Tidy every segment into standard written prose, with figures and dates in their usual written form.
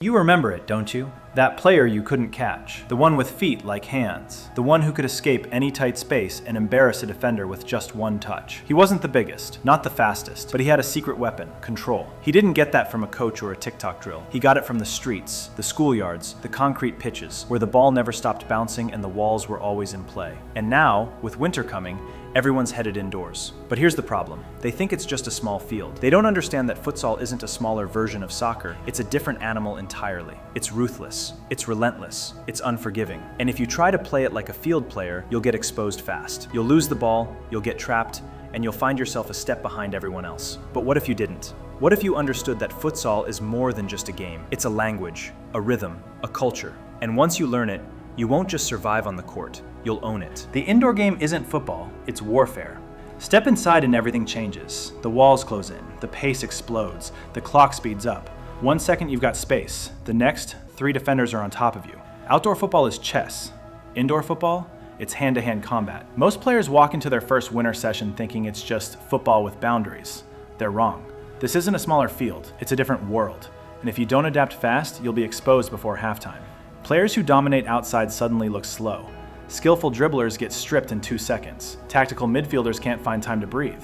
You remember it, don't you? That player you couldn't catch. The one with feet like hands. The one who could escape any tight space and embarrass a defender with just one touch. He wasn't the biggest, not the fastest, but he had a secret weapon, control. He didn't get that from a coach or a TikTok drill. He got it from the streets, the schoolyards, the concrete pitches, where the ball never stopped bouncing and the walls were always in play. And now, with winter coming, everyone's headed indoors. But here's the problem. They think it's just a small field. They don't understand that futsal isn't a smaller version of soccer. It's a different animal entirely. It's ruthless. It's relentless. It's unforgiving. And if you try to play it like a field player, you'll get exposed fast. You'll lose the ball, you'll get trapped, and you'll find yourself a step behind everyone else. But what if you didn't? What if you understood that futsal is more than just a game? It's a language, a rhythm, a culture. And once you learn it, you won't just survive on the court, you'll own it. The indoor game isn't football, it's warfare. Step inside and everything changes. The walls close in, the pace explodes, the clock speeds up. 1 second you've got space, the next, 3 defenders are on top of you. Outdoor football is chess. Indoor football, it's hand-to-hand combat. Most players walk into their first winter session thinking it's just football with boundaries. They're wrong. This isn't a smaller field, it's a different world. And if you don't adapt fast, you'll be exposed before halftime. Players who dominate outside suddenly look slow. Skillful dribblers get stripped in 2 seconds. Tactical midfielders can't find time to breathe.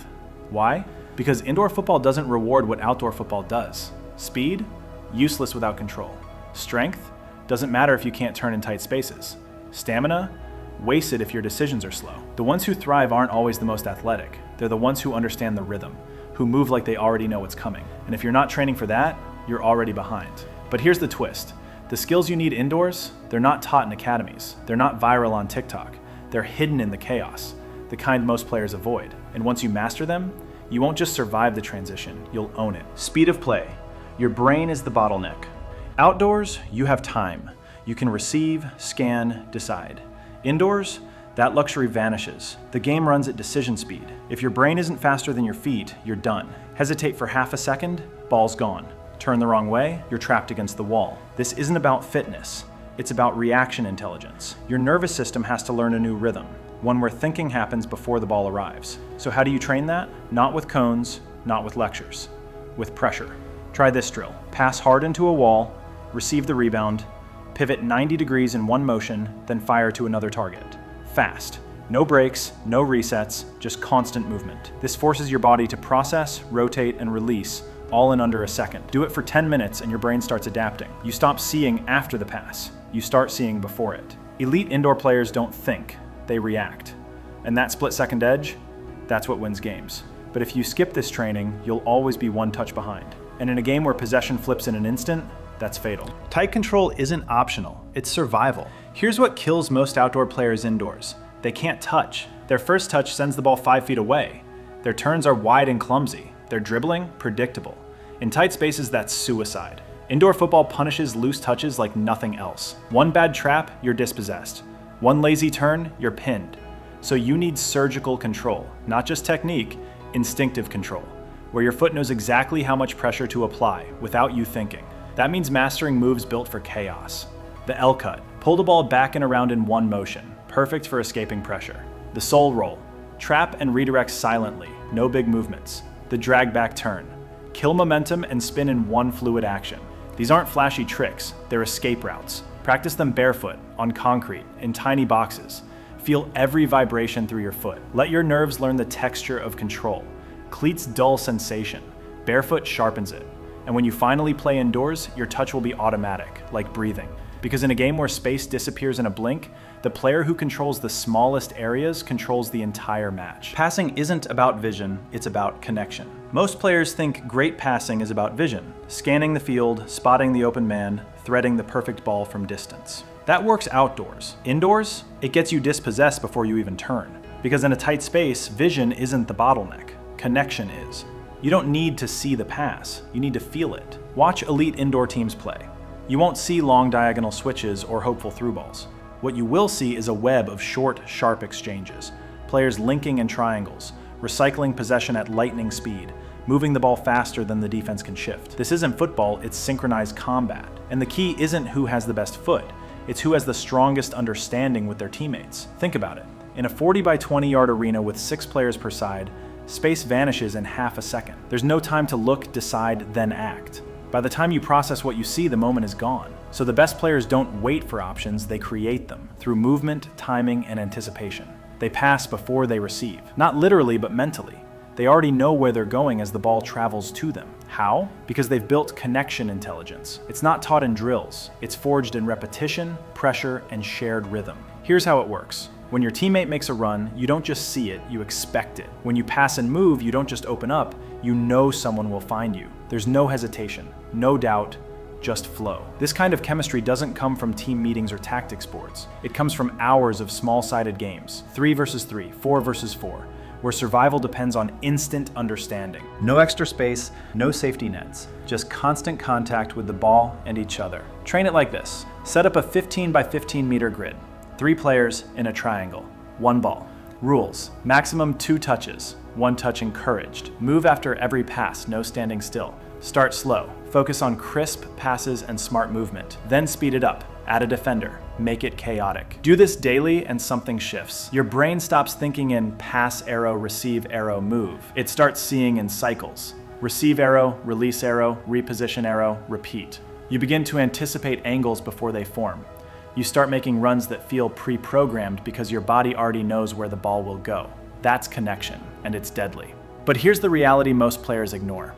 Why? Because indoor football doesn't reward what outdoor football does. Speed? Useless without control. Strength? Doesn't matter if you can't turn in tight spaces. Stamina? Wasted if your decisions are slow. The ones who thrive aren't always the most athletic. They're the ones who understand the rhythm, who move like they already know what's coming. And if you're not training for that, you're already behind. But here's the twist. The skills you need indoors, they're not taught in academies. They're not viral on TikTok. They're hidden in the chaos, the kind most players avoid. And once you master them, you won't just survive the transition, you'll own it. Speed of play. Your brain is the bottleneck. Outdoors, you have time. You can receive, scan, decide. Indoors, that luxury vanishes. The game runs at decision speed. If your brain isn't faster than your feet, you're done. Hesitate for half a second, ball's gone. Turn the wrong way, you're trapped against the wall. This isn't about fitness, it's about reaction intelligence. Your nervous system has to learn a new rhythm, one where thinking happens before the ball arrives. So how do you train that? Not with cones, not with lectures, with pressure. Try this drill. Pass hard into a wall, receive the rebound, pivot 90 degrees in one motion, then fire to another target. Fast. No breaks, no resets, just constant movement. This forces your body to process, rotate, and release all in under a second. Do it for 10 minutes and your brain starts adapting. You stop seeing after the pass. You start seeing before it. Elite indoor players don't think, they react. And that split-second edge, that's what wins games. But if you skip this training, you'll always be one touch behind. And in a game where possession flips in an instant, that's fatal. Tight control isn't optional, it's survival. Here's what kills most outdoor players indoors. They can't touch. Their first touch sends the ball 5 feet away. Their turns are wide and clumsy. Their dribbling, predictable. In tight spaces, that's suicide. Indoor football punishes loose touches like nothing else. One bad trap, you're dispossessed. One lazy turn, you're pinned. So you need surgical control, not just technique, instinctive control, where your foot knows exactly how much pressure to apply without you thinking. That means mastering moves built for chaos. The L cut, pull the ball back and around in one motion, perfect for escaping pressure. The soul roll, trap and redirect silently, no big movements. The drag back turn, kill momentum and spin in one fluid action. These aren't flashy tricks, they're escape routes. Practice them barefoot, on concrete, in tiny boxes. Feel every vibration through your foot. Let your nerves learn the texture of control. Cleats dull sensation, barefoot sharpens it. And when you finally play indoors, your touch will be automatic, like breathing. Because in a game where space disappears in a blink, the player who controls the smallest areas controls the entire match. Passing isn't about vision, it's about connection. Most players think great passing is about vision, scanning the field, spotting the open man, threading the perfect ball from distance. That works outdoors. Indoors, it gets you dispossessed before you even turn. Because in a tight space, vision isn't the bottleneck, connection is. You don't need to see the pass, you need to feel it. Watch elite indoor teams play. You won't see long diagonal switches or hopeful through balls. What you will see is a web of short, sharp exchanges, players linking in triangles, recycling possession at lightning speed, moving the ball faster than the defense can shift. This isn't football, it's synchronized combat. And the key isn't who has the best foot, it's who has the strongest understanding with their teammates. Think about it. In a 40 by 20 yard arena with 6 players per side, space vanishes in half a second. There's no time to look, decide, then act. By the time you process what you see, the moment is gone. So the best players don't wait for options, they create them through movement, timing, and anticipation. They pass before they receive. Not literally, but mentally. They already know where they're going as the ball travels to them. How? Because they've built connection intelligence. It's not taught in drills. It's forged in repetition, pressure, and shared rhythm. Here's how it works. When your teammate makes a run, you don't just see it, you expect it. When you pass and move, you don't just open up, you know someone will find you. There's no hesitation, no doubt, just flow. This kind of chemistry doesn't come from team meetings or tactics boards. It comes from hours of small-sided games, 3 versus 3, 4 versus 4, where survival depends on instant understanding. No extra space, no safety nets, just constant contact with the ball and each other. Train it like this. Set up a 15 by 15 meter grid. 3 players in a triangle, 1 ball. Rules: maximum 2 touches, 1 touch encouraged. Move after every pass, no standing still. Start slow. Focus on crisp passes and smart movement. Then speed it up. Add a defender. Make it chaotic. Do this daily and something shifts. Your brain stops thinking in pass arrow, receive arrow, move. It starts seeing in cycles. Receive arrow, release arrow, reposition arrow, repeat. You begin to anticipate angles before they form. You start making runs that feel pre-programmed because your body already knows where the ball will go. That's connection, and it's deadly. But here's the reality most players ignore.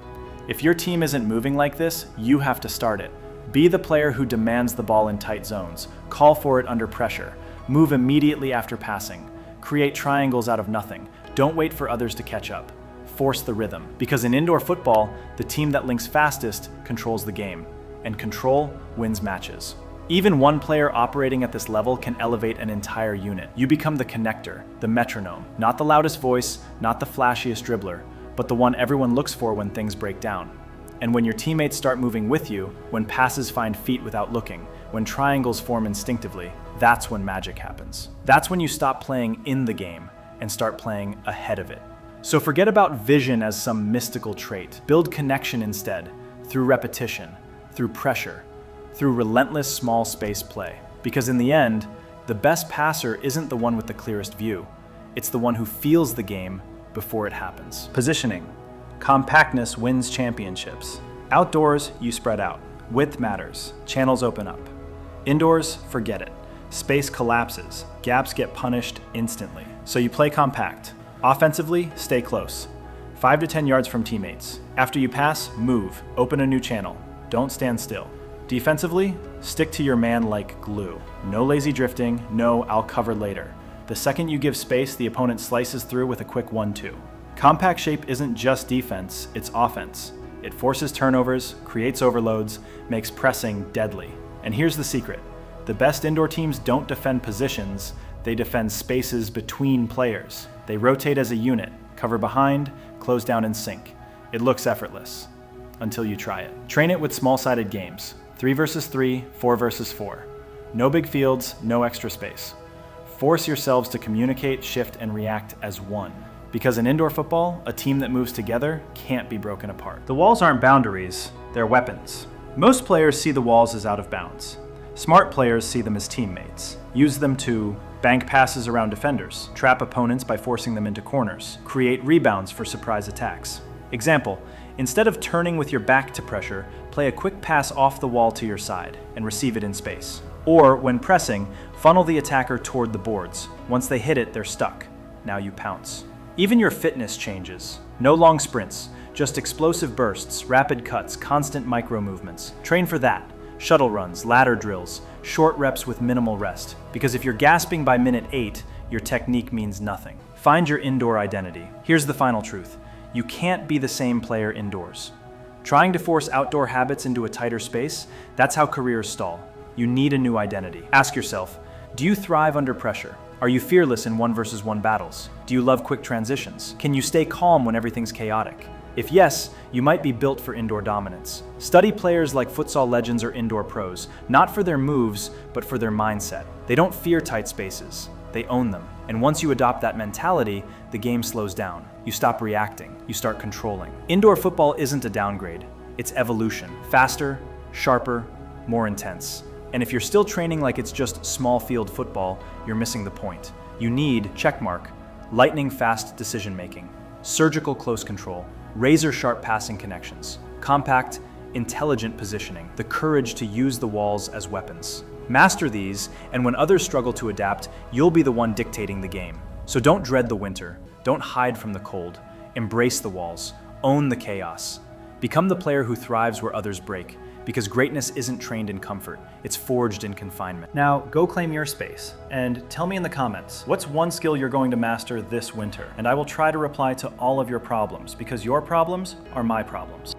If your team isn't moving like this, you have to start it. Be the player who demands the ball in tight zones. Call for it under pressure. Move immediately after passing. Create triangles out of nothing. Don't wait for others to catch up. Force the rhythm. Because in indoor football, the team that links fastest controls the game. And control wins matches. Even one player operating at this level can elevate an entire unit. You become the connector, the metronome. Not the loudest voice, not the flashiest dribbler, but the one everyone looks for when things break down. And when your teammates start moving with you, when passes find feet without looking, when triangles form instinctively, that's when magic happens. That's when you stop playing in the game and start playing ahead of it. So forget about vision as some mystical trait. Build connection instead, through repetition, through pressure, through relentless small space play. Because in the end, the best passer isn't the one with the clearest view. It's the one who feels the game before it happens. Positioning. Compactness wins championships. Outdoors, you spread out. Width matters. Channels open up. Indoors, forget it. Space collapses. Gaps get punished instantly. So you play compact. Offensively, stay close. 5 to 10 yards from teammates. After you pass, move. Open a new channel. Don't stand still. Defensively, stick to your man like glue. No lazy drifting, no "I'll cover later." The second you give space, the opponent slices through with a quick 1-2. Compact shape isn't just defense, it's offense. It forces turnovers, creates overloads, makes pressing deadly. And here's the secret. The best indoor teams don't defend positions, they defend spaces between players. They rotate as a unit, cover behind, close down and sync. It looks effortless. Until you try it. Train it with small-sided games. 3 versus 3, 4 versus 4. No big fields, no extra space. Force yourselves to communicate, shift, and react as one. Because in indoor football, a team that moves together can't be broken apart. The walls aren't boundaries, they're weapons. Most players see the walls as out of bounds. Smart players see them as teammates. Use them to bank passes around defenders, trap opponents by forcing them into corners, create rebounds for surprise attacks. Example, instead of turning with your back to pressure, play a quick pass off the wall to your side and receive it in space. Or, when pressing, funnel the attacker toward the boards. Once they hit it, they're stuck. Now you pounce. Even your fitness changes. No long sprints, just explosive bursts, rapid cuts, constant micro movements. Train for that. Shuttle runs, ladder drills, short reps with minimal rest. Because if you're gasping by minute 8, your technique means nothing. Find your indoor identity. Here's the final truth. You can't be the same player indoors. Trying to force outdoor habits into a tighter space, that's how careers stall. You need a new identity. Ask yourself, do you thrive under pressure? Are you fearless in 1 versus 1 battles? Do you love quick transitions? Can you stay calm when everything's chaotic? If yes, you might be built for indoor dominance. Study players like futsal legends or indoor pros, not for their moves, but for their mindset. They don't fear tight spaces, they own them. And once you adopt that mentality, the game slows down. You stop reacting, you start controlling. Indoor football isn't a downgrade, it's evolution. Faster, sharper, more intense. And if you're still training like it's just small field football, you're missing the point. You need, checkmark, lightning fast decision making, surgical close control, razor sharp passing connections, compact, intelligent positioning, the courage to use the walls as weapons. Master these, and when others struggle to adapt, you'll be the one dictating the game. So don't dread the winter, don't hide from the cold, embrace the walls, own the chaos. Become the player who thrives where others break, because greatness isn't trained in comfort, it's forged in confinement. Now, go claim your space, and tell me in the comments, what's one skill you're going to master this winter? And I will try to reply to all of your problems, because your problems are my problems.